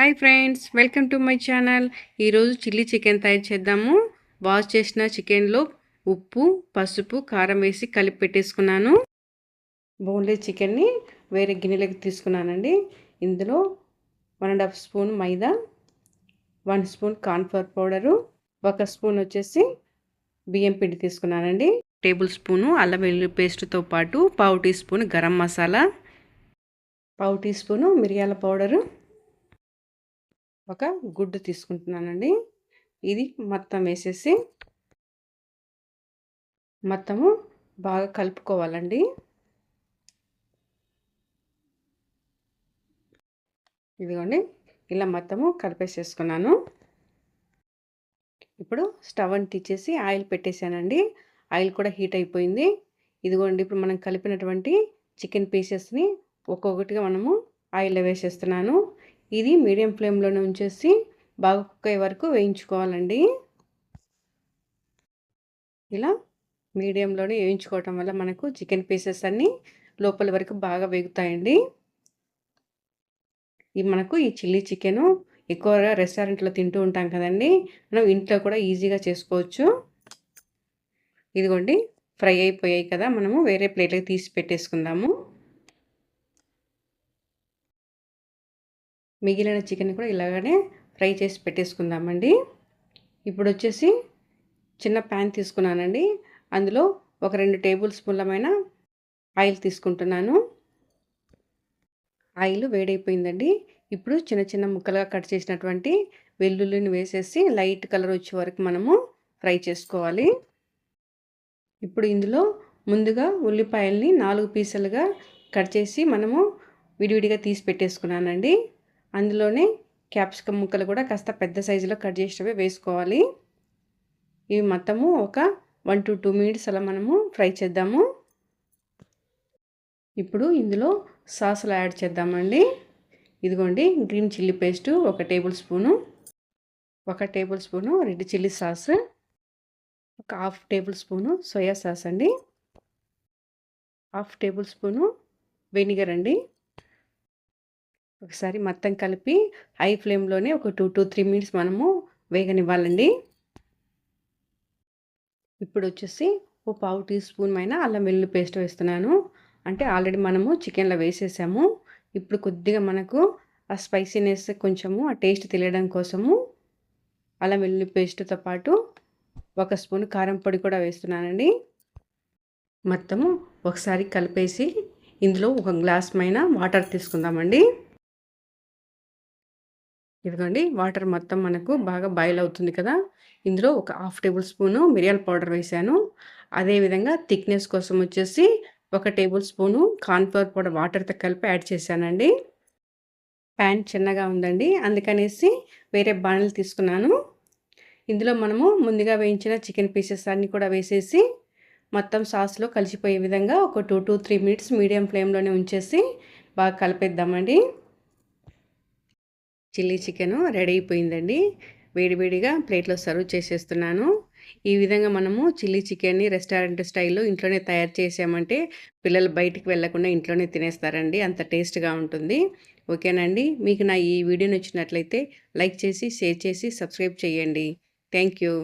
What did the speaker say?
Hi friends, welcome to my channel. ఈరోజు chilli chicken తయారు చేద్దాము. వాష్ చేసిన చికెన్లో ఉప్పు, పసుపు, కారం వేసి కలిపి పెట్టేసుకున్నాను. బోన్లెస్ చికెన్ని వేరే గిన్నెలోకి తీసుకున్నానండి. ఇందులో 1.5 స్పూన్ మైదా, 1 స్పూన్ కార్న్ఫ్లవర్ పౌడరు, 1 స్పూన్ వచ్చేసి బియ్యం పిండి తీసుకున్నానండి. టేబుల్ స్పూను అల్లం వెల్లుల్లి పేస్ట్తో పాటు 1/2 teaspoon garam masala, 1/2 teaspoon మిరియాల పౌడరు, ఒక గుడ్డు తీసుకుంటున్నానండి. ఇది మొత్తం వేసేసి మొత్తము బాగా కలుపుకోవాలండి. ఇదిగోండి, ఇలా మొత్తము కలిపేసేసుకున్నాను. ఇప్పుడు స్టవ్ అంటించేసి ఆయిల్ పెట్టేశానండి. ఆయిల్ కూడా హీట్ అయిపోయింది. ఇదిగోండి, ఇప్పుడు మనం కలిపినటువంటి చికెన్ పీసెస్ని ఒక్కొక్కటిగా మనము ఆయిల్లో వేసేస్తున్నాను. ఇది మీడియం ఫ్లేమ్లోనే ఉంచేసి బాగా కుక్ అయ్యే వరకు వేయించుకోవాలండి. ఇలా మీడియంలోనే వేయించుకోవటం వల్ల మనకు చికెన్ పీసెస్ అన్నీ లోపల వరకు బాగా వేగుతాయండి. మనకు ఈ చిల్లీ చికెను ఎక్కువగా రెస్టారెంట్లో తింటూ ఉంటాం కదండి, మనం ఇంట్లో కూడా ఈజీగా చేసుకోవచ్చు. ఇదిగోండి, ఫ్రై అయిపోయాయి కదా, మనము వేరే ప్లేట్లోకి తీసి పెట్టేసుకుందాము. మిగిలిన చికెన్ కూడా ఇలాగనే ఫ్రై చేసి పెట్టేసుకుందామండి. ఇప్పుడు వచ్చేసి చిన్న ప్యాన్ తీసుకున్నానండి. అందులో ఒక 2 టేబుల్ స్పూన్లమైన ఆయిల్ తీసుకుంటున్నాను. ఆయిల్ వేడైపోయిందండి. ఇప్పుడు చిన్న చిన్న ముక్కలుగా కట్ చేసినటువంటి వెల్లుల్లిని వేసేసి లైట్ కలర్ వచ్చే వరకు మనము ఫ్రై చేసుకోవాలి. ఇప్పుడు ఇందులో ముందుగా ఉల్లిపాయల్ని 4 పీసులుగా కట్ చేసి మనము విడివిడిగా తీసి పెట్టేసుకున్నానండి. అందులోనే క్యాప్సికమ్ ముక్కలు కూడా కాస్త పెద్ద సైజులో కట్ చేసినవి వేసుకోవాలి. ఇవి మొత్తము ఒక 1 to 2 మినిట్స్ అలా మనము ఫ్రై చేద్దాము. ఇప్పుడు ఇందులో సాసులు యాడ్ చేద్దామండి. ఇదిగోండి, green chilli paste 1 tablespoon, 1 tablespoon red chilli sauce, ఒక 1/2 టేబుల్ స్పూను సోయా సాస్ అండి, 1/2 టేబుల్ స్పూను వెనిగర్ అండి. ఒకసారి మొత్తం కలిపి హై ఫ్లేమ్లోనే ఒక 2 to 3 మినిట్స్ మనము వేగనివ్వాలండి. ఇప్పుడు వచ్చేసి 1/4 టీ స్పూన్ మైన అల్లం వెల్లుల్లి పేస్ట్ వేస్తున్నాను. అంటే ఆల్రెడీ మనము చికెన్లో వేసేసాము. ఇప్పుడు కొద్దిగా మనకు ఆ స్పైసీనెస్ కొంచెము ఆ టేస్ట్ తెలియడం కోసము అల్లం వెల్లుల్లి పేస్ట్తో పాటు 1 స్పూన్ కారం పొడి కూడా వేస్తున్నానండి. మొత్తము ఒకసారి కలిపేసి ఇందులో 1 గ్లాస్ మైన వాటర్ తీసుకుందామండి. ఇదిగోండి, వాటర్ మొత్తం మనకు బాగా బాయిల్ అవుతుంది కదా, ఇందులో ఒక 1/2 టేబుల్ స్పూను మిరియాల పౌడర్ వేసాను. అదేవిధంగా థిక్నెస్ కోసం వచ్చేసి 1 టేబుల్ స్పూను కార్న్ఫ్లవర్ పౌడర్ వాటర్తో కలిపి యాడ్ చేశానండి. ప్యాన్ చిన్నగా ఉందండి, అందుకనేసి వేరే బాణలు తీసుకున్నాను. ఇందులో మనము ముందుగా వేయించిన చికెన్ పీసెస్ అన్నీ కూడా వేసేసి మొత్తం సాస్లో కలిసిపోయే విధంగా ఒక 2 to 3 మినిట్స్ మీడియం ఫ్లేమ్లోనే ఉంచేసి బాగా కలిపేద్దామండి. చిల్లీ చికెను రెడీ అయిపోయిందండి. వేడివేడిగా ప్లేట్లో సర్వ్ చేసేస్తున్నాను. ఈ విధంగా మనము చిల్లీ చికెన్ని రెస్టారెంట్ స్టైల్లో ఇంట్లోనే తయారు చేసామంటే పిల్లలు బయటికి వెళ్ళకుండా ఇంట్లోనే తినేస్తారండి. అంత టేస్ట్గా ఉంటుంది. ఓకేనండి, మీకు నా ఈ వీడియో నచ్చినట్లయితే లైక్ చేసి, షేర్ చేసి, సబ్స్క్రైబ్ చేయండి. Thank you.